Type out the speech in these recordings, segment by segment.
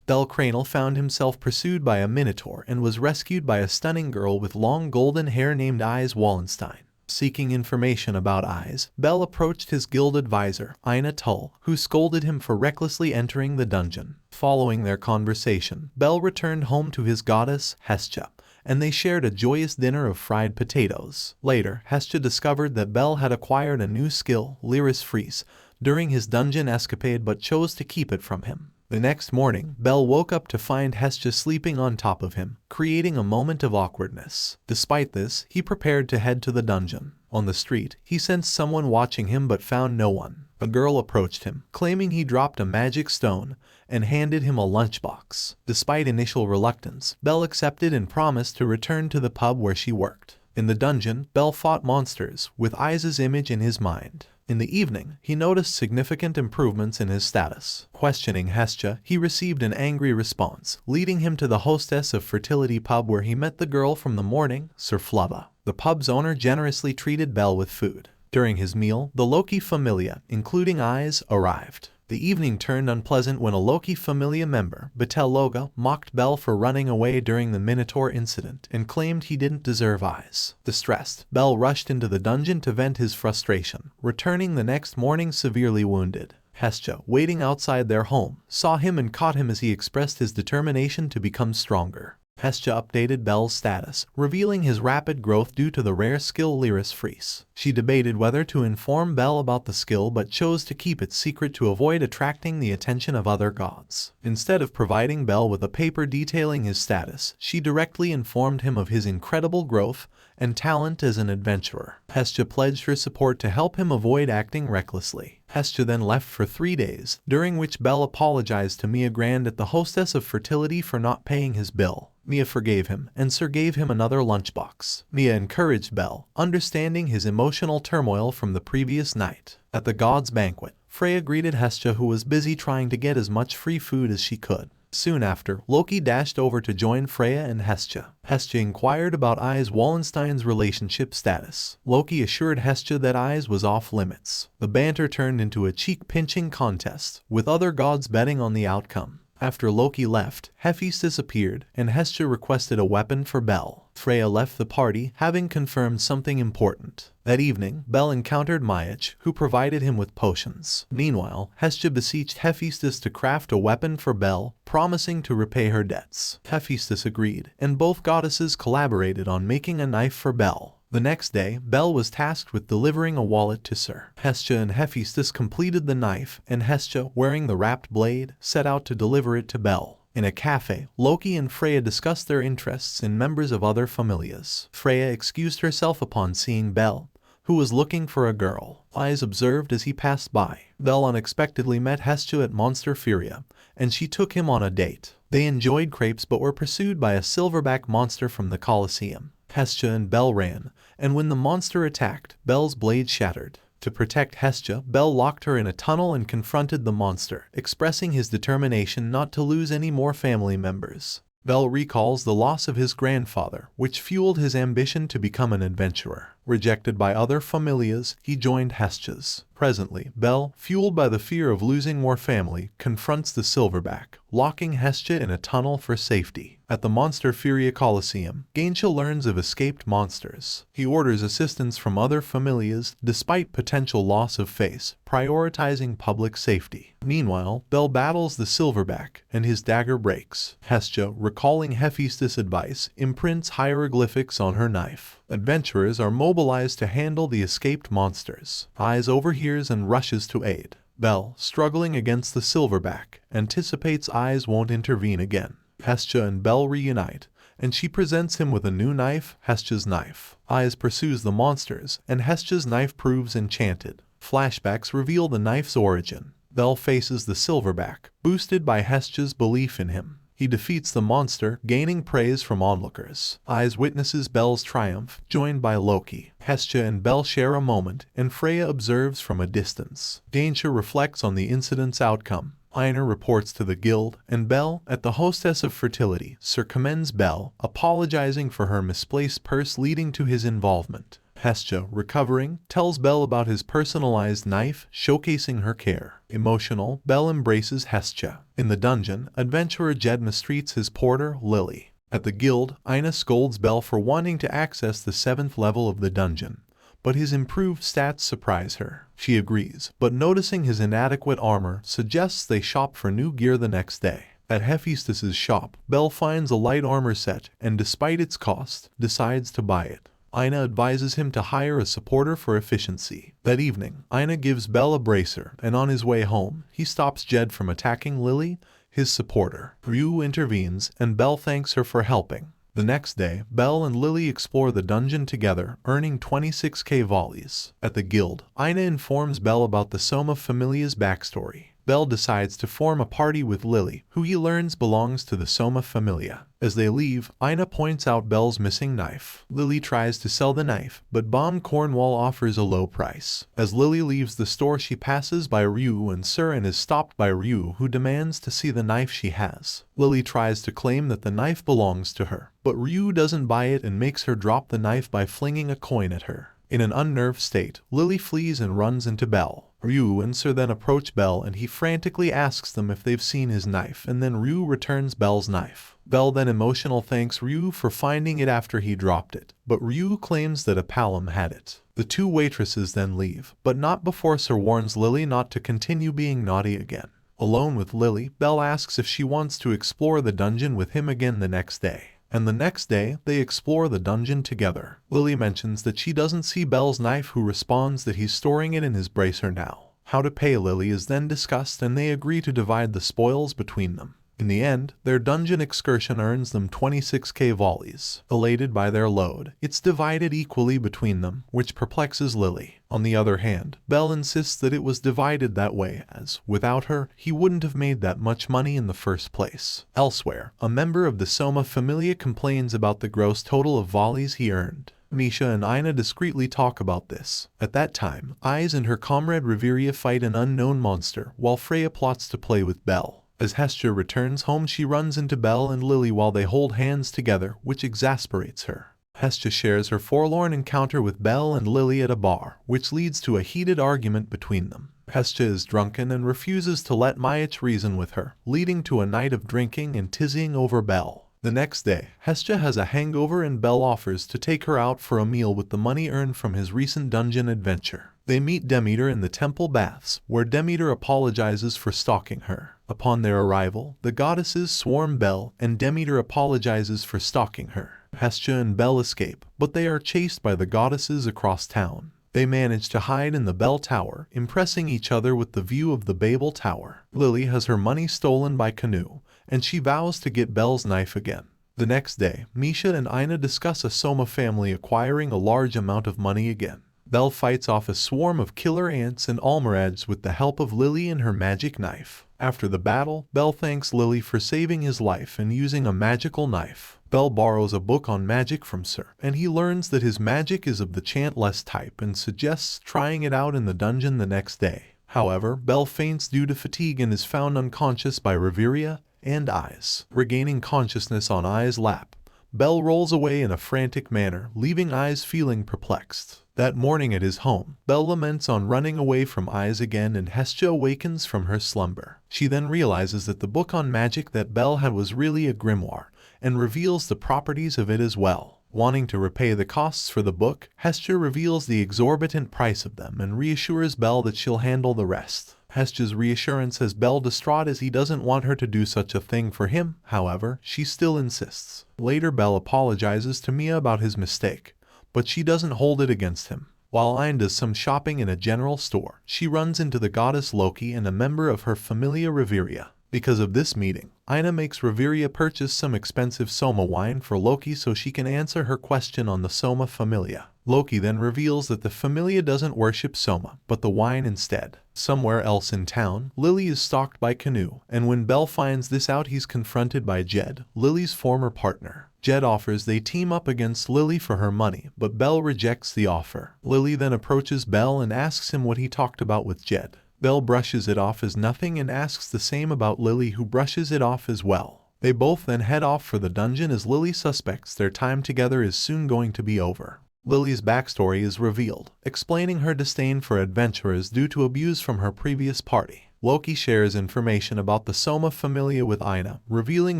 Bel Cranel found himself pursued by a minotaur and was rescued by a stunning girl with long golden hair named Eyes Wallenstein. Seeking information about Eyes, Bel approached his guild advisor, Ina Tull, who scolded him for recklessly entering the dungeon. Following their conversation, Bel returned home to his goddess, Hestia, and they shared a joyous dinner of fried potatoes. Later, Hestia discovered that Bel had acquired a new skill, reside, during his dungeon escapade but chose to keep it from him. The next morning, Bel woke up to find Hestia sleeping on top of him, creating a moment of awkwardness. Despite this, he prepared to head to the dungeon. On the street, he sensed someone watching him but found no one. A girl approached him, claiming he dropped a magic stone, and handed him a lunchbox. Despite initial reluctance, Bel accepted and promised to return to the pub where she worked. In the dungeon, Bel fought monsters, with Eyes' image in his mind. In the evening, he noticed significant improvements in his status. Questioning Hestia, he received an angry response, leading him to the hostess of Fertility pub where he met the girl from the morning, Surpass. The pub's owner generously treated Bel with food. During his meal, the Loki Familia, including Eyes, arrived. The evening turned unpleasant when a Loki Familia member, betrayal, mocked Bel for running away during the Minotaur incident and claimed he didn't deserve Eyes. Distressed, Bel rushed into the dungeon to vent his frustration, returning the next morning severely wounded. Hestia, waiting outside their home, saw him and caught him as he expressed his determination to become stronger. Hestia updated Bel's status, revealing his rapid growth due to the rare skill reside. She debated whether to inform Bel about the skill but chose to keep it secret to avoid attracting the attention of other gods. Instead of providing Bel with a paper detailing his status, she directly informed him of his incredible growth and talent as an adventurer. Hestia pledged her support to help him avoid acting recklessly. Hestia then left for 3 days, during which Bel apologized to Mia Grand at the hostess of Fertility for not paying his bill. Mia forgave him, and Sir gave him another lunchbox. Mia encouraged Bel, understanding his emotional turmoil from the previous night. At the gods' banquet, Freya greeted Hestia, who was busy trying to get as much free food as she could. Soon after, Loki dashed over to join Freya and Hestia. Hestia inquired about Eyes Wallenstein's relationship status. Loki assured Hestia that Eyes was off limits. The banter turned into a cheek-pinching contest, with other gods betting on the outcome. After Loki left, Hephaestus appeared, and Hestia requested a weapon for Bel. Freya left the party, having confirmed something important. That evening, Bel encountered Myach, who provided him with potions. Meanwhile, Hestia beseeched Hephaestus to craft a weapon for Bel, promising to repay her debts. Hephaestus agreed, and both goddesses collaborated on making a knife for Bel. The next day, Bel was tasked with delivering a wallet to Sir. Hestia and Hephaestus completed the knife, and Hestia, wearing the wrapped blade, set out to deliver it to Bel. In a cafe, Loki and Freya discussed their interests in members of other familias. Freya excused herself upon seeing Bel, who was looking for a girl. Eyes observed as he passed by. Bel unexpectedly met Hestia at Monster Furia, and she took him on a date. They enjoyed crepes but were pursued by a silverback monster from the Colosseum. Hestia and Bel ran, and when the monster attacked, Bel's blade shattered. To protect Hestia, Bel locked her in a tunnel and confronted the monster, expressing his determination not to lose any more family members. Bel recalls the loss of his grandfather, which fueled his ambition to become an adventurer. Rejected by other familias, he joined Hestia's. Presently, Bel, fueled by the fear of losing more family, confronts the silverback, locking Hestia in a tunnel for safety. At the Monster Furia Colosseum, Gainshall learns of escaped monsters. He orders assistance from other familias despite potential loss of face, prioritizing public safety. Meanwhile, Bel battles the silverback, and his dagger breaks. Hestia, recalling Hephaestus' advice, imprints hieroglyphics on her knife. Adventurers are mobilized to handle the escaped monsters. Eyes overhears and rushes to aid. Bel, struggling against the silverback, anticipates Eyes won't intervene again. Hestia and Bel reunite, and she presents him with a new knife, Hestia's knife. Eyes pursues the monsters, and Hestia's knife proves enchanted. Flashbacks reveal the knife's origin. Bel faces the silverback, boosted by Hestia's belief in him. He defeats the monster, gaining praise from onlookers. Eyes witnesses Bel's triumph, joined by Loki. Hestia and Bel share a moment, and Freya observes from a distance. Danger reflects on the incident's outcome. Einar reports to the guild, and Bel, at the hostess of Fertility, Sir commends Bel, apologizing for her misplaced purse leading to his involvement. Hestia, recovering, tells Belle about his personalized knife, showcasing her care. Emotional, Belle embraces Hestia. In the dungeon, adventurer Jed mistreats his porter, Lili. At the guild, Ina scolds Belle for wanting to access the 7th level of the dungeon, but his improved stats surprise her. She agrees, but noticing his inadequate armor, suggests they shop for new gear the next day. At Hephaestus's shop, Belle finds a light armor set, and despite its cost, decides to buy it. Ina advises him to hire a supporter for efficiency. That evening, Ina gives Belle a bracer, and on his way home, he stops Jed from attacking Lili, his supporter. Ryu intervenes, and Belle thanks her for helping. The next day, Belle and Lili explore the dungeon together, earning 26k volleys. At the guild, Ina informs Belle about the Soma Familia's backstory. Belle decides to form a party with Lili, who he learns belongs to the Soma Familia. As they leave, Ina points out Belle's missing knife. Lili tries to sell the knife, but Bomb Cornwall offers a low price. As Lili leaves the store, she passes by Ryu and Sir and is stopped by Ryu, who demands to see the knife she has. Lili tries to claim that the knife belongs to her, but Ryu doesn't buy it and makes her drop the knife by flinging a coin at her. In an unnerved state, Lili flees and runs into Belle. Ryu and Sir then approach Belle and he frantically asks them if they've seen his knife, and then Ryu returns Belle's knife. Belle then emotional thanks Ryu for finding it after he dropped it, but Ryu claims that a Palom had it. The two waitresses then leave, but not before Sir warns Lili not to continue being naughty again. Alone with Lili, Belle asks if she wants to explore the dungeon with him again the next day. And the next day, they explore the dungeon together. Lili mentions that she doesn't see Belle's knife, who responds that he's storing it in his bracer now. How to pay Lili is then discussed and they agree to divide the spoils between them. In the end, their dungeon excursion earns them 26k volleys. Elated by their load, it's divided equally between them, which perplexes Lili. On the other hand, Belle insists that it was divided that way as, without her, he wouldn't have made that much money in the first place. Elsewhere, a member of the Soma Familia complains about the gross total of volleys he earned. Misha and Ina discreetly talk about this. At that time, Eyes and her comrade Rivira fight an unknown monster, while Freya plots to play with Belle. As Hestia returns home, she runs into Belle and Lili while they hold hands together, which exasperates her. Hestia shares her forlorn encounter with Belle and Lili at a bar, which leads to a heated argument between them. Hestia is drunken and refuses to let Mayach reason with her, leading to a night of drinking and tizzying over Belle. The next day, Hestia has a hangover and Belle offers to take her out for a meal with the money earned from his recent dungeon adventure. They meet Demeter in the temple baths, where Demeter apologizes for stalking her. Upon their arrival, the goddesses swarm Belle, and Demeter apologizes for stalking her. Hestia and Belle escape, but they are chased by the goddesses across town. They manage to hide in the Bell Tower, impressing each other with the view of the Babel Tower. Lili has her money stolen by Canoe, and she vows to get Belle's knife again. The next day, Misha and Ina discuss a Soma family acquiring a large amount of money again. Belle fights off a swarm of killer ants and almorads with the help of Lili and her magic knife. After the battle, Belle thanks Lili for saving his life and using a magical knife. Belle borrows a book on magic from Sir, and he learns that his magic is of the chantless type and suggests trying it out in the dungeon the next day. However, Belle faints due to fatigue and is found unconscious by Rivira and Eyes. Regaining consciousness on Eyes' lap, Belle rolls away in a frantic manner, leaving Eyes feeling perplexed. That morning at his home, Belle laments on running away from Eyes again, and Hestia awakens from her slumber. She then realizes that the book on magic that Belle had was really a grimoire, and reveals the properties of it as well. Wanting to repay the costs for the book, Hestia reveals the exorbitant price of them and reassures Belle that she'll handle the rest. Hestia's reassurance has Belle distraught as he doesn't want her to do such a thing for him. However, she still insists. Later, Belle apologizes to Mia about his mistake, but she doesn't hold it against him. While Ina does some shopping in a general store, she runs into the goddess Loki and a member of her Familia, Rivira. Because of this meeting, Ina makes Rivira purchase some expensive Soma wine for Loki so she can answer her question on the Soma Familia. Loki then reveals that the Familia doesn't worship Soma, but the wine instead. Somewhere else in town, Lili is stalked by Canoe, and when Belle finds this out, he's confronted by Jed, Lili's former partner. Jed offers they team up against Lili for her money, but Belle rejects the offer. Lili then approaches Belle and asks him what he talked about with Jed. Belle brushes it off as nothing and asks the same about Lili, who brushes it off as well. They both then head off for the dungeon as Lili suspects their time together is soon going to be over. Lili's backstory is revealed, explaining her disdain for adventurers due to abuse from her previous party. Loki shares information about the Soma Familia with Ina, revealing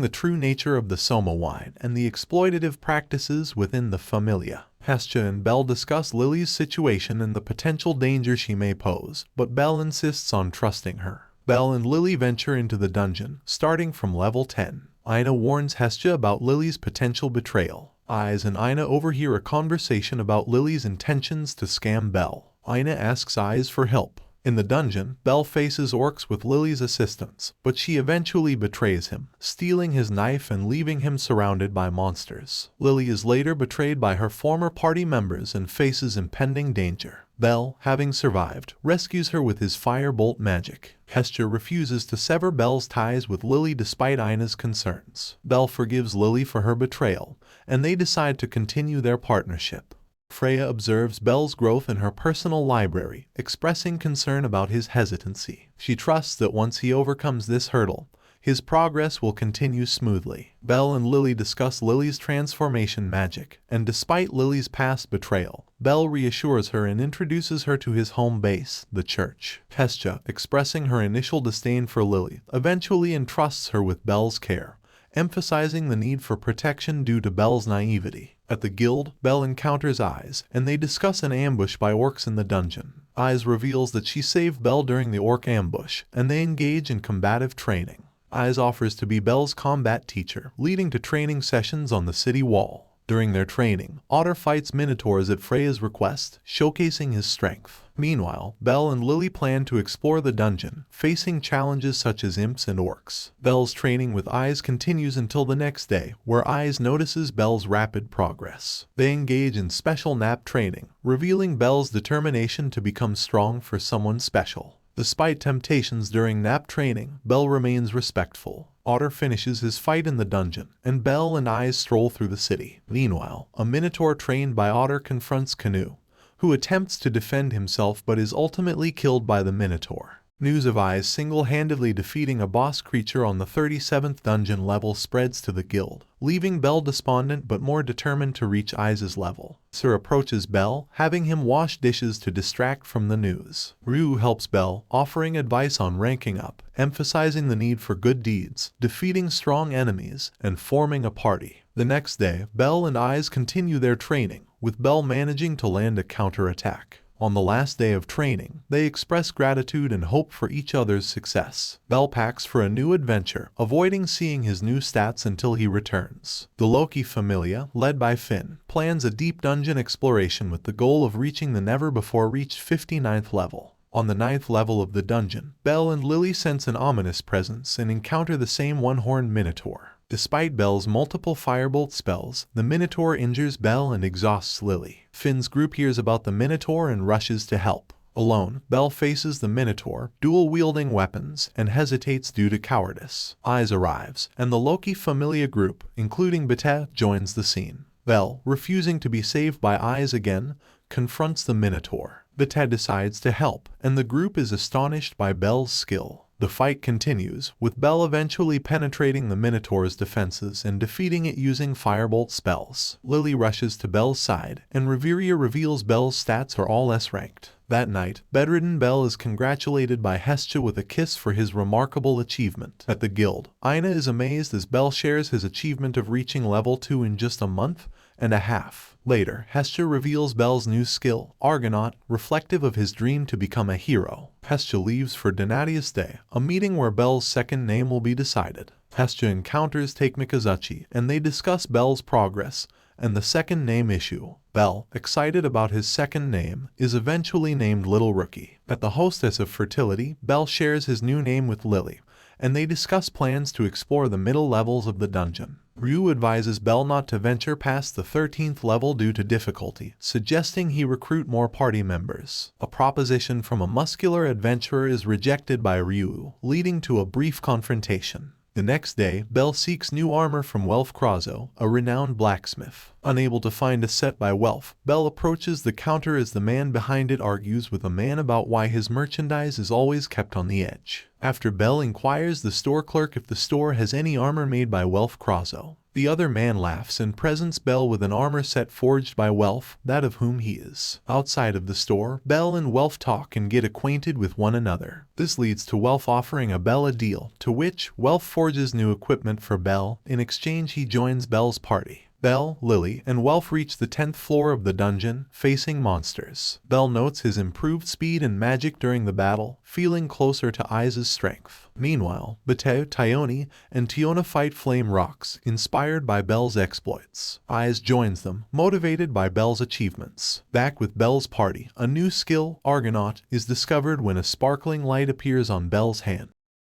the true nature of the Soma wine and the exploitative practices within the Familia. Hestia and Belle discuss Lili's situation and the potential danger she may pose, but Belle insists on trusting her. Belle and Lili venture into the dungeon, starting from level 10. Ina warns Hestia about Lili's potential betrayal. Eyes and Ina overhear a conversation about Lili's intentions to scam Belle. Ina asks Eyes for help. In the dungeon, Belle faces orcs with Lili's assistance, but she eventually betrays him, stealing his knife and leaving him surrounded by monsters. Lili is later betrayed by her former party members and faces impending danger. Belle, having survived, rescues her with his firebolt magic. Hestia refuses to sever Belle's ties with Lili despite Ina's concerns. Belle forgives Lili for her betrayal, and they decide to continue their partnership. Freya observes Belle's growth in her personal library, expressing concern about his hesitancy. She trusts that once he overcomes this hurdle, his progress will continue smoothly. Belle and Lili discuss Lili's transformation magic, and despite Lili's past betrayal, Belle reassures her and introduces her to his home base, the church. Hestia, expressing her initial disdain for Lili, eventually entrusts her with Belle's care, emphasizing the need for protection due to Belle's naivety. At the guild, Belle encounters Eyes, and they discuss an ambush by orcs in the dungeon. Eyes reveals that she saved Belle during the orc ambush, and they engage in combative training. Eyes offers to be Belle's combat teacher, leading to training sessions on the city wall. During their training, Otter fights minotaurs at Freya's request, showcasing his strength. Meanwhile, Belle and Lili plan to explore the dungeon, facing challenges such as imps and orcs. Belle's training with Eyes continues until the next day, where Eyes notices Belle's rapid progress. They engage in special nap training, revealing Belle's determination to become strong for someone special. Despite temptations during nap training, Belle remains respectful. Otter finishes his fight in the dungeon, and Belle and Eyes stroll through the city. Meanwhile, a minotaur trained by Otter confronts Canoe, who attempts to defend himself but is ultimately killed by the minotaur. News of Eyes single-handedly defeating a boss creature on the 37th dungeon level spreads to the guild, leaving Belle despondent but more determined to reach Eyes' level. Sir approaches Belle, having him wash dishes to distract from the news. Ryu helps Belle, offering advice on ranking up, emphasizing the need for good deeds, defeating strong enemies, and forming a party. The next day, Belle and Eyes continue their training, with Belle managing to land a counterattack. On the last day of training, they express gratitude and hope for each other's success. Belle packs for a new adventure, avoiding seeing his new stats until he returns. The Loki Familia, led by Finn, plans a deep dungeon exploration with the goal of reaching the never-before-reached 59th level. On the 9th level of the dungeon, Belle and Lili sense an ominous presence and encounter the same one-horned minotaur. Despite Belle's multiple firebolt spells, the Minotaur injures Belle and exhausts Lili. Finn's group hears about the Minotaur and rushes to help. Alone, Belle faces the Minotaur, dual-wielding weapons, and hesitates due to cowardice. Eyes arrives, and the Loki Familia group, including Bete, joins the scene. Belle, refusing to be saved by Eyes again, confronts the Minotaur. Bete decides to help, and the group is astonished by Belle's skill. The fight continues, with Belle eventually penetrating the Minotaur's defenses and defeating it using firebolt spells. Lili rushes to Belle's side, and Rivira reveals Belle's stats are all S-ranked. That night, bedridden Belle is congratulated by Hestia with a kiss for his remarkable achievement. At the guild, Ina is amazed as Belle shares his achievement of reaching level 2 in just a month and a half. Later, Hestia reveals Belle's new skill, Argonaut, reflective of his dream to become a hero. Hestia leaves for Donatius Day, a meeting where Belle's second name will be decided. Hestia encounters Take Mikazuchi, and they discuss Belle's progress and the second name issue. Belle, excited about his second name, is eventually named Little Rookie. At the Hostess of Fertility, Belle shares his new name with Lili, and they discuss plans to explore the middle levels of the dungeon. Ryu advises Belle not to venture past the 13th level due to difficulty, suggesting he recruit more party members. A proposition from a muscular adventurer is rejected by Ryu, leading to a brief confrontation. The next day, Belle seeks new armor from Welf Krazo, a renowned blacksmith. Unable to find a set by Welf, Belle approaches the counter as the man behind it argues with a man about why his merchandise is always kept on the edge. After Belle inquires the store clerk if the store has any armor made by Welf Krazo, The other man laughs and presents Belle with an armor set forged by Welf, that of whom he is. Outside of the store, Belle and Welf talk and get acquainted with one another. This leads to Welf offering Belle a deal, to which Welf forges new equipment for Belle. In exchange, he joins Belle's party. Belle, Lili, and Welf reach the 10th floor of the dungeon, facing monsters. Belle notes his improved speed and magic during the battle, feeling closer to Ai's strength. Meanwhile, Betrayal, Tyone, and Tiona fight flame rocks, inspired by Belle's exploits. Ais joins them, motivated by Belle's achievements. Back with Belle's party, a new skill, Argonaut, is discovered when a sparkling light appears on Belle's hand.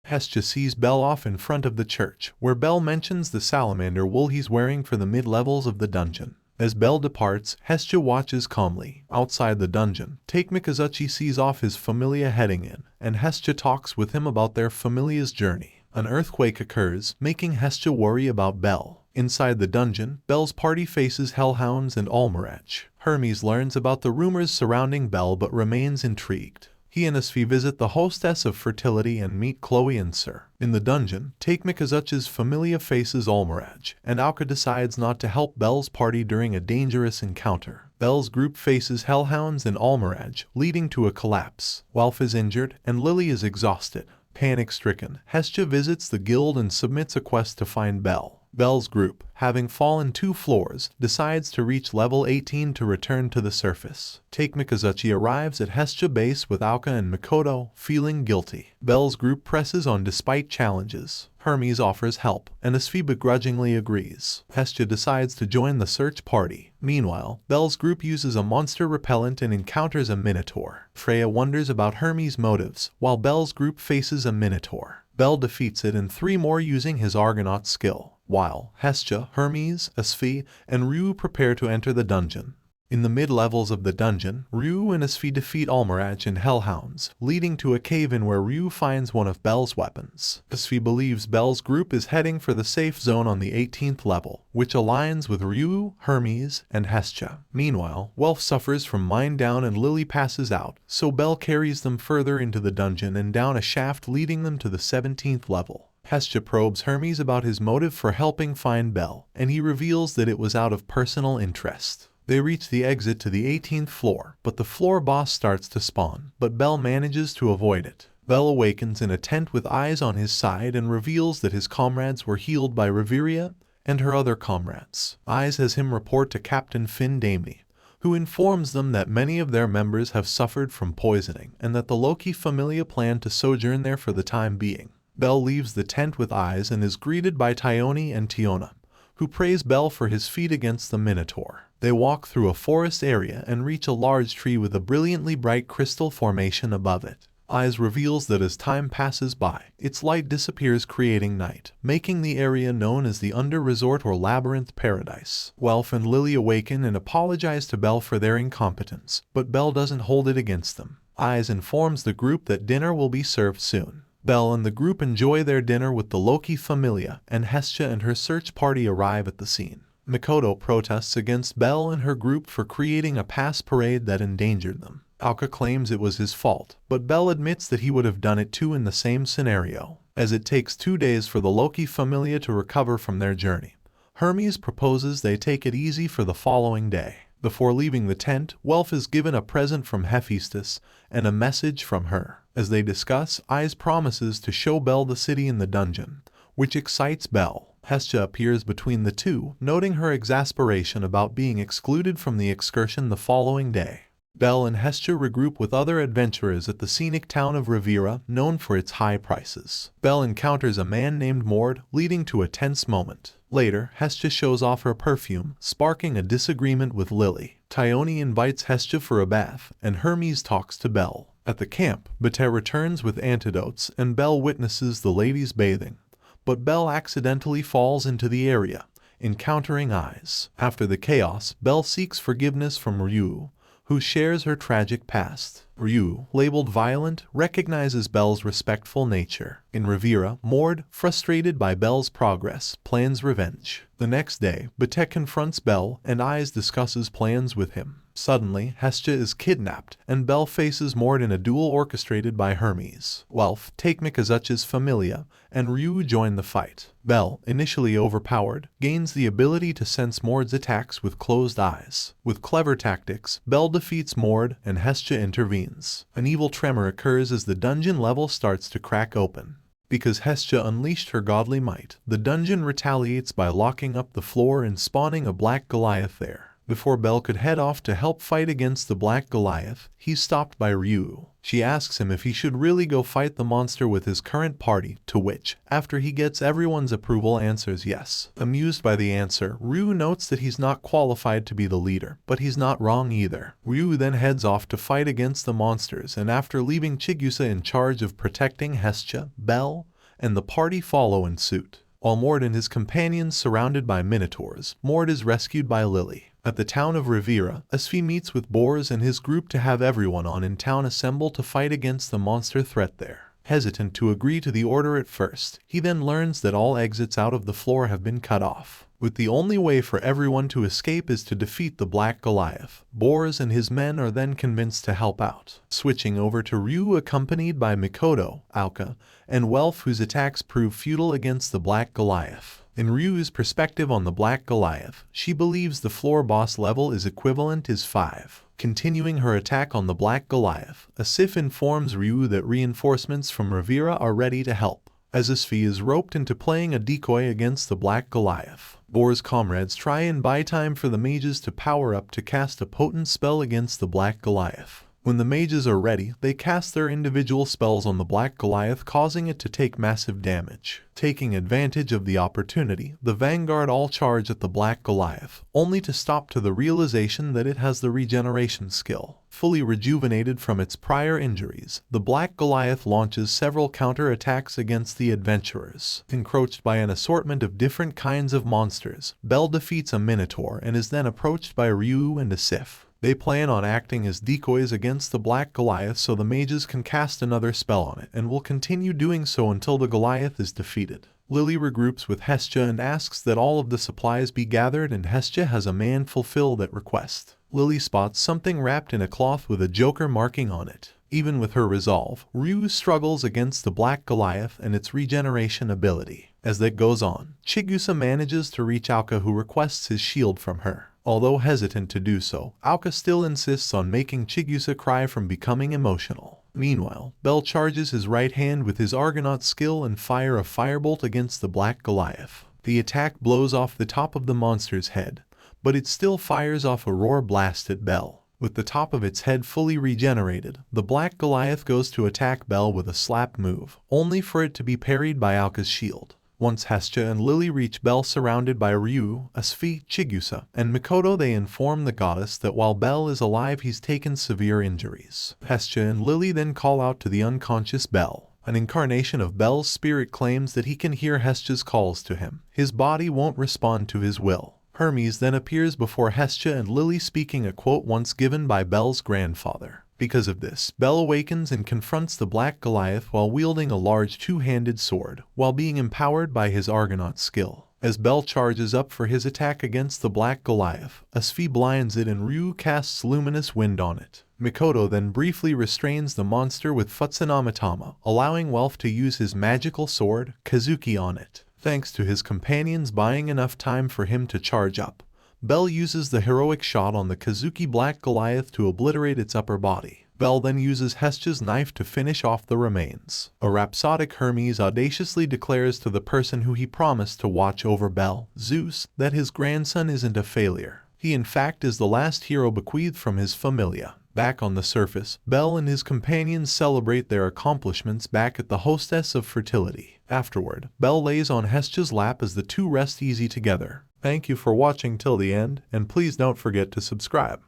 Hestia sees Belle off in front of the church, where Belle mentions the salamander wool he's wearing for the mid-levels of the dungeon. As Belle departs, Hestia watches calmly. Outside the dungeon, Take Mikazuchi sees off his Familia heading in, and Hestia talks with him about their Familia's journey. An earthquake occurs, making Hestia worry about Belle. Inside the dungeon, Belle's party faces hellhounds and Almirach. Hermes learns about the rumors surrounding Belle but remains intrigued. He and Asfi visit the hostess of fertility and meet Chloe and Sir. In the dungeon, Take Mikazuchi's Familia faces Almirach, and Aoka decides not to help Belle's party during a dangerous encounter. Belle's group faces hellhounds and Almirach, leading to a collapse. Welf is injured, and Lili is exhausted. Panic-stricken, Hestia visits the guild and submits a quest to find Belle. Belle's group, having fallen 2 floors, decides to reach level 18 to return to the surface. Take Mikazuchi arrives at Hestia base with Aoka and Mikoto, feeling guilty. Belle's group presses on despite challenges. Hermes offers help, and Asfi begrudgingly agrees. Hestia decides to join the search party. Meanwhile, Belle's group uses a monster repellent and encounters a minotaur. Freya wonders about Hermes' motives, while Belle's group faces a minotaur. Belle defeats it and 3 more using his Argonaut skill, while Hestia, Hermes, Asfi, and Ryu prepare to enter the dungeon. In the mid-levels of the dungeon, Ryu and Asfi defeat Almirach and hellhounds, leading to a cave-in where Ryu finds one of Belle's weapons. Asfi believes Belle's group is heading for the safe zone on the 18th level, which aligns with Ryu, Hermes, and Hestia. Meanwhile, Welf suffers from mind down and Lili passes out, so Belle carries them further into the dungeon and down a shaft leading them to the 17th level. Hestia probes Hermes about his motive for helping find Belle, and he reveals that it was out of personal interest. They reach the exit to the 18th floor, but the floor boss starts to spawn, but Belle manages to avoid it. Belle awakens in a tent with Eyes on his side and reveals that his comrades were healed by Rivira and her other comrades. Eyes has him report to Captain Finn Damey, who informs them that many of their members have suffered from poisoning and that the Loki Familia plan to sojourn there for the time being. Belle leaves the tent with Eyes and is greeted by Tyone and Tiona, who praise Belle for his feat against the Minotaur. They walk through a forest area and reach a large tree with a brilliantly bright crystal formation above it. Eyes reveals that as time passes by, its light disappears, creating night, making the area known as the Under Resort or Labyrinth Paradise. Welf and Lili awaken and apologize to Belle for their incompetence, but Belle doesn't hold it against them. Eyes informs the group that dinner will be served soon. Belle and the group enjoy their dinner with the Loki Familia, and Hestia and her search party arrive at the scene. Mikoto protests against Belle and her group for creating a pass parade that endangered them. Aoka claims it was his fault, but Belle admits that he would have done it too in the same scenario. As it takes 2 days for the Loki Familia to recover from their journey, Hermes proposes they take it easy for the following day. Before leaving the tent, Welf is given a present from Hephaestus and a message from her. As they discuss, Eyes promises to show Belle the city in the dungeon, which excites Belle. Hestia appears between the two, noting her exasperation about being excluded from the excursion the following day. Belle and Hestia regroup with other adventurers at the scenic town of Rivira, known for its high prices. Belle encounters a man named Mord, leading to a tense moment. Later, Hestia shows off her perfume, sparking a disagreement with Lili. Tyone invites Hestia for a bath, and Hermes talks to Belle. At the camp, Bete returns with antidotes, and Belle witnesses the ladies bathing. But Belle accidentally falls into the area, encountering Eyes. After the chaos, Belle seeks forgiveness from Ryu, who shares her tragic past. Ryu, labeled violent, recognizes Belle's respectful nature. In Rivira, Mord, frustrated by Belle's progress, plans revenge. The next day, Bete confronts Belle, and Eyes discusses plans with him. Suddenly, Hestia is kidnapped, and Belle faces Mord in a duel orchestrated by Hermes. Welf, take Mikazuchi's Familia, and Ryu join the fight. Belle, initially overpowered, gains the ability to sense Mord's attacks with closed eyes. With clever tactics, Belle defeats Mord, and Hestia intervenes. An evil tremor occurs as the dungeon level starts to crack open. Because Hestia unleashed her godly might, the dungeon retaliates by locking up the floor and spawning a Black Goliath there. Before Belle could head off to help fight against the Black Goliath, he's stopped by Ryu. She asks him if he should really go fight the monster with his current party, to which, after he gets everyone's approval, answers yes. Amused by the answer, Ryu notes that he's not qualified to be the leader, but he's not wrong either. Ryu then heads off to fight against the monsters, and after leaving Chigusa in charge of protecting Hestia, Belle, and the party follow in suit. While Mord and his companions surrounded by minotaurs, Mord is rescued by Lili. At the town of Rivira, Asfi meets with Boris and his group to have everyone in town assemble to fight against the monster threat there. Hesitant to agree to the order at first, he then learns that all exits out of the floor have been cut off, with the only way for everyone to escape is to defeat the Black Goliath. Boris and his men are then convinced to help out. Switching over to Ryu accompanied by Mikoto, Aoka, and Welf, whose attacks prove futile against the Black Goliath. In Ryu's perspective on the Black Goliath, she believes the floor boss level is equivalent is 5. Continuing her attack on the Black Goliath, Asif informs Ryu that reinforcements from Rivira are ready to help. As Asfi is roped into playing a decoy against the Black Goliath, Bor's comrades try and buy time for the mages to power up to cast a potent spell against the Black Goliath. When the mages are ready, they cast their individual spells on the Black Goliath, causing it to take massive damage. Taking advantage of the opportunity, the vanguard all charge at the Black Goliath, only to stop to the realization that it has the regeneration skill. Fully rejuvenated from its prior injuries, the Black Goliath launches several counter-attacks against the adventurers. Encroached by an assortment of different kinds of monsters, Belle defeats a minotaur and is then approached by Ryu and Asif. They plan on acting as decoys against the Black Goliath so the mages can cast another spell on it, and will continue doing so until the Goliath is defeated. Lili regroups with Hestia and asks that all of the supplies be gathered, and Hestia has a man fulfill that request. Lili spots something wrapped in a cloth with a Joker marking on it. Even with her resolve, Ryu struggles against the Black Goliath and its regeneration ability. As that goes on, Chigusa manages to reach Aoka, who requests his shield from her. Although hesitant to do so, Aoka still insists on making Chigusa cry from becoming emotional. Meanwhile, Belle charges his right hand with his Argonaut skill and fire a firebolt against the Black Goliath. The attack blows off the top of the monster's head, but it still fires off a roar blast at Belle. With the top of its head fully regenerated, the Black Goliath goes to attack Belle with a slap move, only for it to be parried by Aoka's shield. Once Hestia and Lili reach Belle surrounded by Ryu, Asfi, Chigusa, and Mikoto, they inform the goddess that while Belle is alive he's taken severe injuries. Hestia and Lili then call out to the unconscious Belle. An incarnation of Belle's spirit claims that he can hear Hestia's calls to him. His body won't respond to his will. Hermes then appears before Hestia and Lili, speaking a quote once given by Belle's grandfather. Because of this, Belle awakens and confronts the Black Goliath while wielding a large two-handed sword, while being empowered by his Argonaut skill. As Belle charges up for his attack against the Black Goliath, Asfi blinds it and Ryu casts luminous wind on it. Mikoto then briefly restrains the monster with Futsanamatama, allowing Welf to use his magical sword, Kazuki, on it. Thanks to his companions buying enough time for him to charge up, Belle uses the heroic shot on the Kazuki Black Goliath to obliterate its upper body. Belle then uses Hestia's knife to finish off the remains. A rhapsodic Hermes audaciously declares to the person who he promised to watch over Belle, Zeus, that his grandson isn't a failure. He in fact is the last hero bequeathed from his Familia. Back on the surface, Belle and his companions celebrate their accomplishments back at the Hostess of Fertility. Afterward, Belle lays on Hestia's lap as the two rest easy together. Thank you for watching till the end, and please don't forget to subscribe.